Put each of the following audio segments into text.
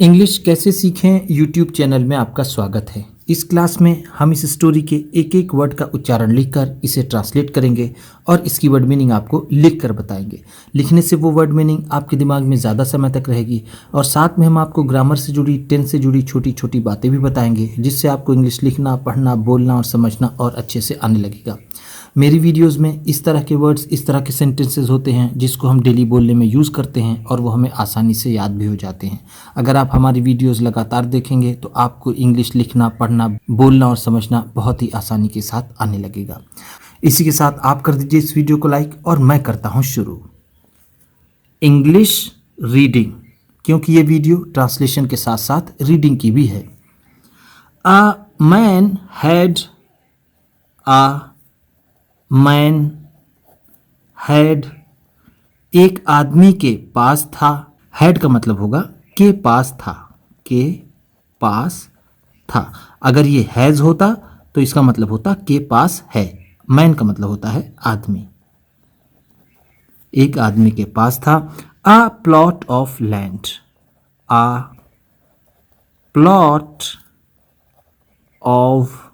English कैसे सीखें YouTube channel में आपका स्वागत है। इस क्लास में हम इस स्टोरी के एक एक वर्ड का उच्चारण लिखकर इसे ट्रांसलेट करेंगे और इसकी वर्ड मीनिंग आपको लिख कर बताएंगे। लिखने से वो वर्ड मीनिंग आपके दिमाग में ज़्यादा समय तक रहेगी और साथ में हम आपको ग्रामर से जुड़ी, टेंस से जुड़ी छोटी छोटी बातें भी बताएंगे, जिससे आपको इंग्लिश लिखना, पढ़ना, बोलना और समझना और अच्छे से आने लगेगा। मेरी वीडियोस में इस तरह के वर्ड्स, इस तरह के सेंटेंसेस होते हैं जिसको हम डेली बोलने में यूज़ करते हैं और वो हमें आसानी से याद भी हो जाते हैं। अगर आप हमारी वीडियोस लगातार देखेंगे तो आपको इंग्लिश लिखना, पढ़ना, बोलना और समझना बहुत ही आसानी के साथ आने लगेगा। इसी के साथ आप कर दीजिए इस वीडियो को लाइक और मैं करता हूँ शुरू। इंग्लिश रीडिंग, क्योंकि ये वीडियो ट्रांसलेशन के साथ साथ रीडिंग की भी है। अ मैन हैड एक आदमी के पास था। हैड का मतलब होगा के पास था, के पास था। अगर ये हैज़ होता तो इसका मतलब होता के पास है। मैन का मतलब होता है आदमी। एक आदमी के पास था a plot of land, a plot of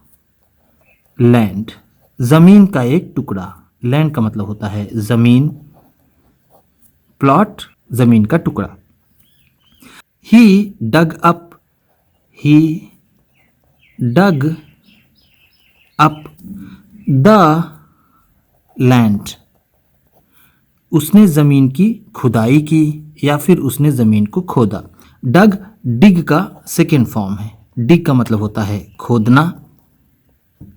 land, जमीन का एक टुकड़ा। लैंड का मतलब होता है जमीन, प्लॉट जमीन का टुकड़ा। ही डग अप द लैंड, उसने जमीन की खुदाई की या फिर उसने जमीन को खोदा। डग डिग का सेकेंड फॉर्म है। डिग का मतलब होता है खोदना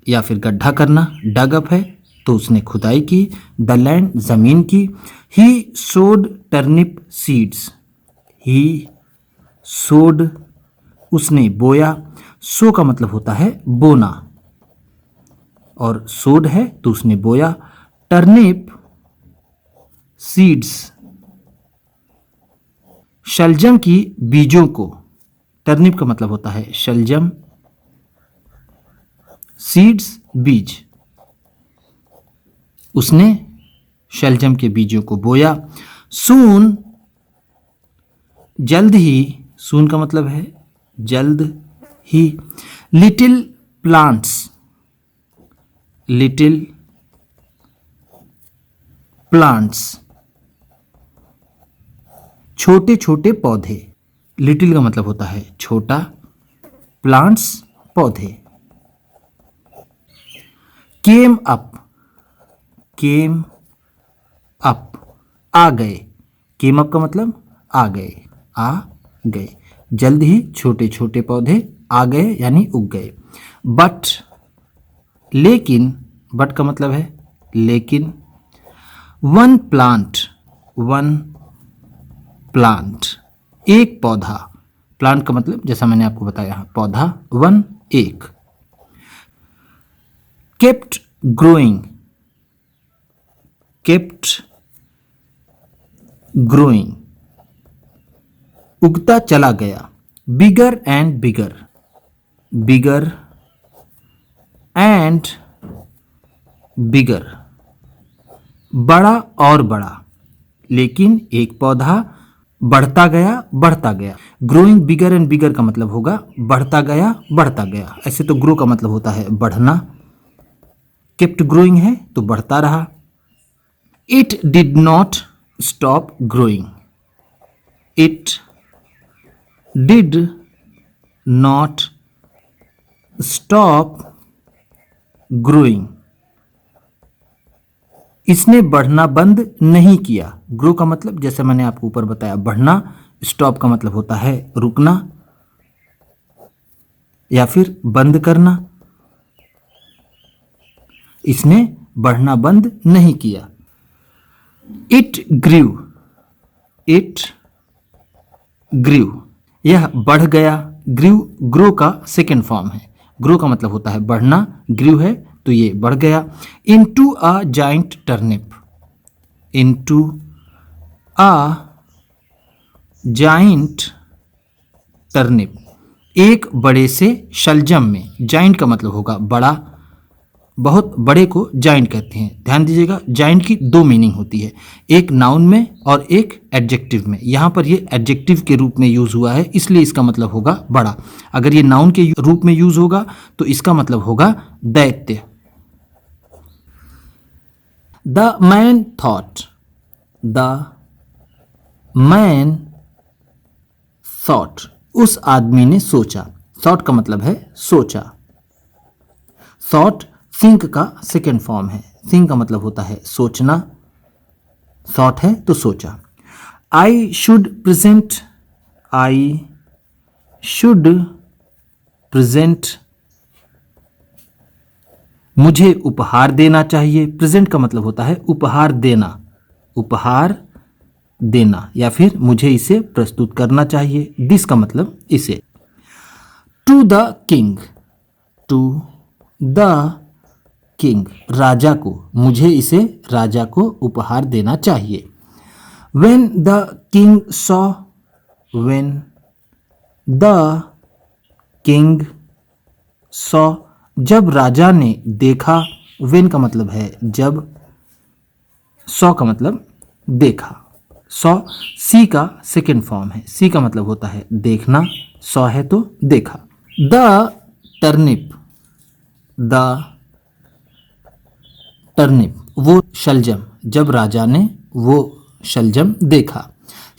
या फिर गड्ढा करना। डग अप है तो उसने खुदाई की। द लैंड जमीन की। ही सोड टर्निप सीड्स, ही सोड उसने बोया। सो का मतलब होता है बोना और सोड है तो उसने बोया। टर्निप सीड्स, शलजम की बीजों को। टर्निप का मतलब होता है शलजम, सीड्स बीज, उसने शलजम के बीजों को बोया। सून जल्द ही, सून का मतलब है जल्द ही। लिटिल प्लांट्स, लिटिल प्लांट्स, छोटे छोटे पौधे। लिटिल का मतलब होता है छोटा, प्लांट्स पौधे। केम अप, केम अप आ गए। केम अप का मतलब आ गए, आ गए। जल्द ही छोटे छोटे पौधे आ गए यानी उग गए। बट लेकिन, बट का मतलब है लेकिन। वन प्लांट एक पौधा। प्लांट का मतलब जैसा मैंने आपको बताया पौधा। वन एक। केप्ट ग्रोइंग, केप्ट ग्रोइंग उगता चला गया। Bigger and bigger, bigger and bigger, बड़ा और बड़ा। लेकिन एक पौधा बढ़ता गया बढ़ता गया। ग्रोइंग बिगर एंड बिगर का मतलब होगा बढ़ता गया बढ़ता गया। ऐसे तो ग्रो का मतलब होता है बढ़ना, केप्ट ग्रोइंग है तो बढ़ता रहा। It did not stop growing, it did not stop growing, इसने बढ़ना बंद नहीं किया। ग्रो का मतलब जैसे मैंने आपको ऊपर बताया बढ़ना। स्टॉप का मतलब होता है रुकना या फिर बंद करना। इसने बढ़ना बंद नहीं किया। इट ग्रीव, इट ग्रीव यह बढ़ गया। ग्रीव ग्रो का सेकेंड फॉर्म है। ग्रो का मतलब होता है बढ़ना, ग्रीव है तो ये बढ़ गया। Into a giant turnip, into a giant turnip एक बड़े से शलजम में। जाइंट का मतलब होगा बड़ा, बहुत बड़े को जाइंट कहते हैं। ध्यान दीजिएगा, जाइंट की दो मीनिंग होती है, एक नाउन में और एक एडजेक्टिव में। यहाँ पर ये एडजेक्टिव के रूप में यूज हुआ है, इसलिए इसका मतलब होगा बड़ा। अगर ये नाउन के रूप में यूज होगा तो इसका मतलब होगा दैत्य। The man thought, the man thought, उस आदमी ने सोचा। थॉट का मतलब है सोचा। थॉट थिंक का सेकेंड फॉर्म है। थिंक का मतलब होता है सोचना, थॉट है तो सोचा। I should present, I should present, मुझे उपहार देना चाहिए। प्रेजेंट का मतलब होता है उपहार देना, उपहार देना, या फिर मुझे इसे प्रस्तुत करना चाहिए। दिस का मतलब इसे। To the king, to the king, राजा को, मुझे इसे राजा को उपहार देना चाहिए। When the king saw, when the king saw, जब राजा ने देखा। वेन का मतलब है जब, सॉ का मतलब देखा। सॉ सी का सेकेंड फॉर्म है। सी का मतलब होता है देखना, सॉ है तो देखा। द टर्निप, द टर्निप, वो शलजम, जब राजा ने वो शलजम देखा।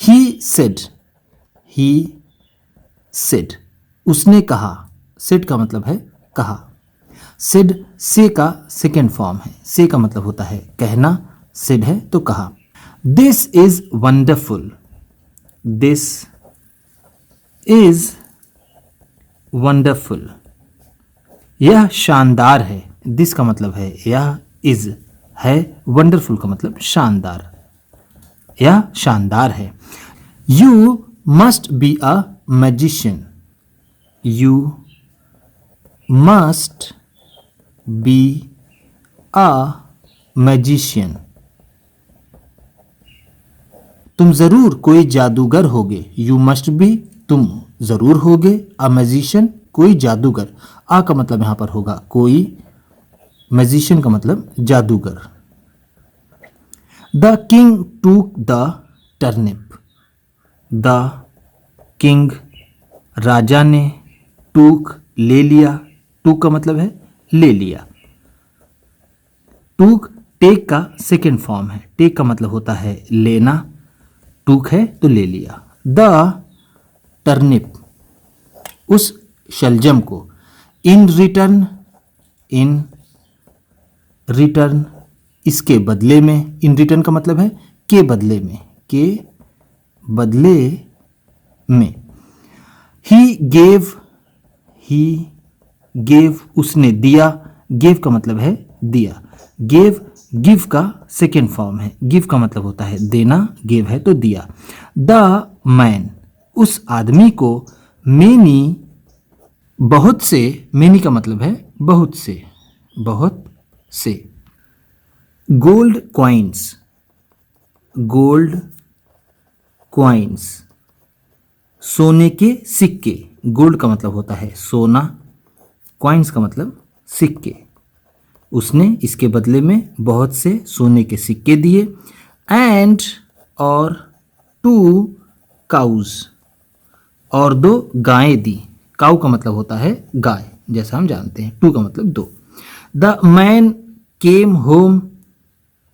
ही सेड, ही सेड, उसने कहा। सेड का मतलब है कहा। सेड से का सेकेंड फॉर्म है। से का मतलब होता है कहना, सेड है तो कहा। This is wonderful, this is wonderful, यह शानदार है। दिस का मतलब है यह, इज है, वंडरफुल का मतलब शानदार, यह शानदार है। You must be a magician, you must be a magician, तुम जरूर कोई जादूगर होगे। यू मस्ट बी, तुम जरूर होगे, अ मैजिशियन, कोई जादूगर। आ का मतलब यहां पर होगा कोई, मैजिशियन का मतलब जादूगर। The king took the turnip, the king, राजा ने, टूक ले लिया। टूक का मतलब है ले लिया। टूक टेक का सेकेंड फॉर्म है। टेक का मतलब होता है लेना, टूक है तो ले लिया। द टर्निप, उस शलजम को। इन रिटर्न, इन रिटर्न, इसके बदले में। इन रिटर्न का मतलब है के बदले में, के बदले में। ही गेव, ही गेव, उसने दिया। गेव का मतलब है दिया। गेव गिव का सेकेंड फॉर्म है। गिव का मतलब होता है देना, गिव है तो दिया। द मैन, उस आदमी को। मेनी, बहुत से। मेनी का मतलब है बहुत से, बहुत से। गोल्ड कॉइन्स, गोल्ड कॉइन्स, सोने के सिक्के। गोल्ड का मतलब होता है सोना, कॉइन्स का मतलब सिक्के। उसने इसके बदले में बहुत से सोने के सिक्के दिए। एंड, और, टू काउज, और दो गायें दी। काउ का मतलब होता है गाय, जैसा हम जानते हैं। टू का मतलब दो। The man came home,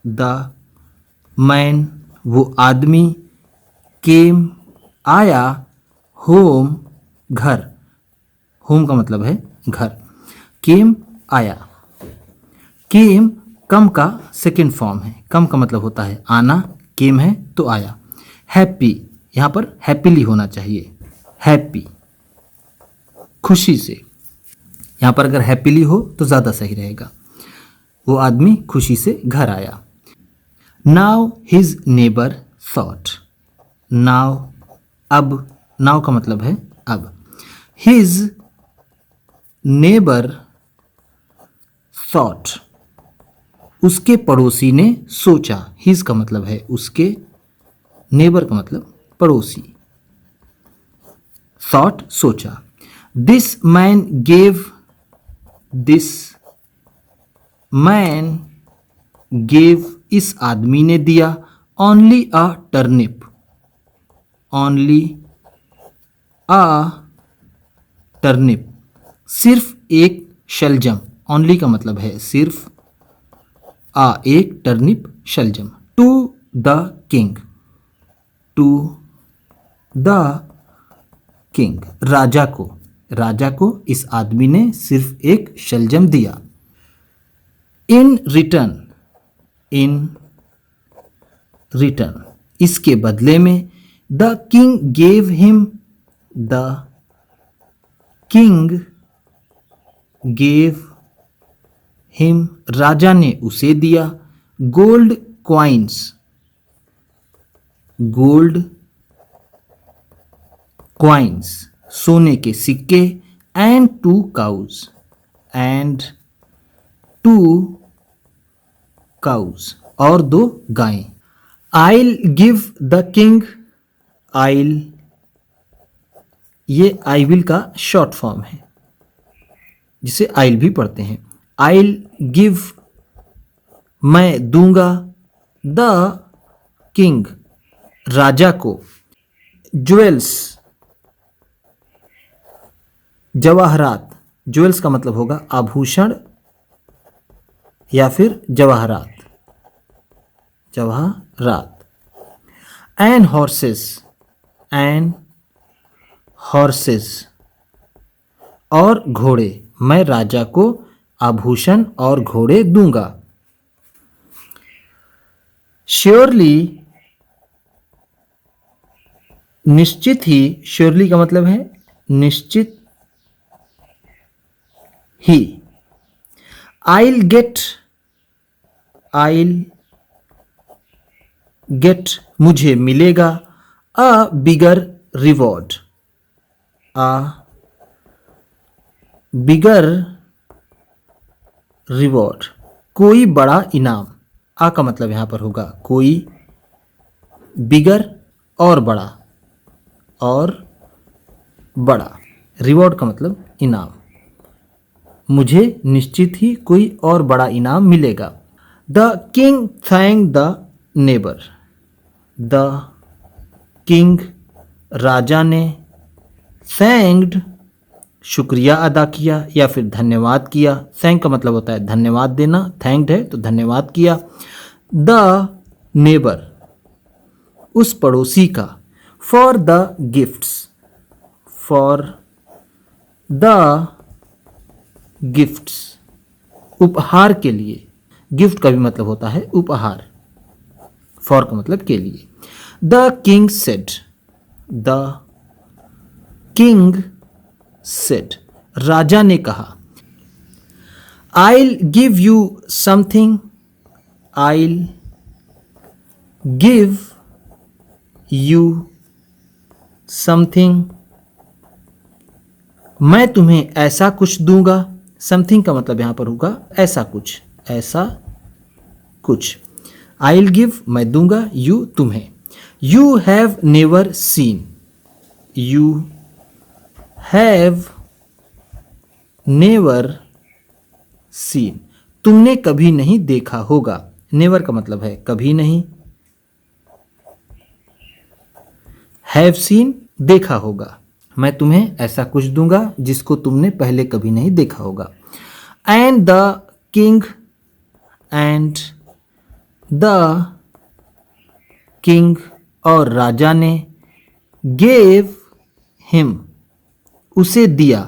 the man, वो आदमी। केम, आया। होम, घर। होम का मतलब है घर। केम, आया। केम कम का सेकेंड फॉर्म है। कम का मतलब होता है आना, केम है तो आया। हैप्पी, यहां पर हैप्पीली होना चाहिए, हैप्पी, खुशी से। यहां पर अगर हैप्पीली हो तो ज्यादा सही रहेगा। वो आदमी खुशी से घर आया। Now his neighbour thought, now, अब। नाउ का मतलब है अब। हिज नेबर थॉट, उसके पड़ोसी ने सोचा। हिज का मतलब है उसके, नेबर का मतलब पड़ोसी। थॉट सोचा। This man gave, this man gave, इस आदमी ने दिया, ओनली अ टर्निप, ओनली अ टर्निप, सिर्फ एक शलजम, ओनली का मतलब है सिर्फ, एक टर्निप शलजम। To the king, to the king, राजा को, राजा को इस आदमी ने सिर्फ एक शलजम दिया। इन रिटर्न, इन रिटर्न, इसके बदले में, the king gave him, the king gave him, राजा ने उसे दिया, गोल्ड क्वाइंस, गोल्ड क्वाइंस, सोने के सिक्के, and two cows, and two cows, और दो गायें। I'll give the king, I'll, ये आई विल का शॉर्ट फॉर्म है जिसे आइल भी पढ़ते हैं। आइल गिव, मैं दूंगा, द किंग, राजा को, ज्वेल्स, जवाहरात, ज्वेल्स का मतलब होगा आभूषण या फिर जवाहरात, जवाहरात। एंड हॉर्सेस, एंड हॉर्सेस, और घोड़े, मैं राजा को आभूषण और घोड़े दूंगा। श्योरली, निश्चित ही, श्योरली का मतलब है निश्चित ही। आइल गेट, आइल गेट, मुझे मिलेगा, अ बिगर रिवॉर्ड, अ बिगर रिवॉर्ड, कोई बड़ा इनाम। आ का मतलब यहां पर होगा कोई, बिगर और बड़ा, और बड़ा, रिवॉर्ड का मतलब इनाम, मुझे निश्चित ही कोई और बड़ा इनाम मिलेगा। The king thank the neighbour, the king, राजा ने, थैंक्ड, शुक्रिया अदा किया या फिर धन्यवाद किया। थैंक का मतलब होता है धन्यवाद देना, थैंक्ड है तो धन्यवाद किया। द नेबर, उस पड़ोसी का, for the gifts, for the gifts, उपहार के लिए, गिफ्ट का भी मतलब होता है उपहार, फॉर का मतलब के लिए। The king said, the king said, राजा ने कहा। I'll give you something, I'll give you something, मैं तुम्हें ऐसा कुछ दूंगा। समथिंग का मतलब यहां पर होगा ऐसा कुछ, ऐसा कुछ। आइल गिव, मैं दूंगा, यू, तुम्हें। You have never seen, you have never seen, तुमने कभी नहीं देखा होगा। नेवर का मतलब है कभी नहीं, हैव सीन, देखा होगा। मैं तुम्हें ऐसा कुछ दूंगा जिसको तुमने पहले कभी नहीं देखा होगा। And the king, and the king, और राजा ने, गेव हिम, उसे दिया,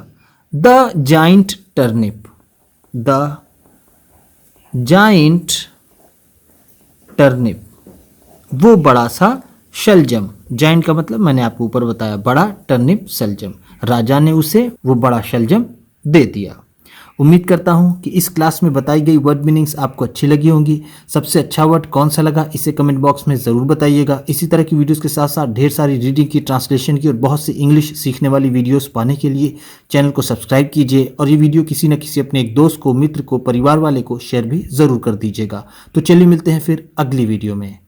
the giant turnip, the giant turnip, वो बड़ा सा शलजम। जाइंट का मतलब मैंने आपको ऊपर बताया, बड़ा, टर्निप शलजम। राजा ने उसे वो बड़ा शलजम दे दिया। उम्मीद करता हूं कि इस क्लास में बताई गई वर्ड मीनिंग्स आपको अच्छी लगी होंगी। सबसे अच्छा वर्ड कौन सा लगा इसे कमेंट बॉक्स में ज़रूर बताइएगा। इसी तरह की वीडियोस के साथ साथ ढेर सारी रीडिंग की, ट्रांसलेशन की और बहुत सी इंग्लिश सीखने वाली वीडियोस पाने के लिए चैनल को सब्सक्राइब कीजिए और ये वीडियो किसी न किसी अपने एक दोस्त को, मित्र को, परिवार वाले को शेयर भी ज़रूर कर दीजिएगा। तो चलिए मिलते हैं फिर अगली वीडियो में।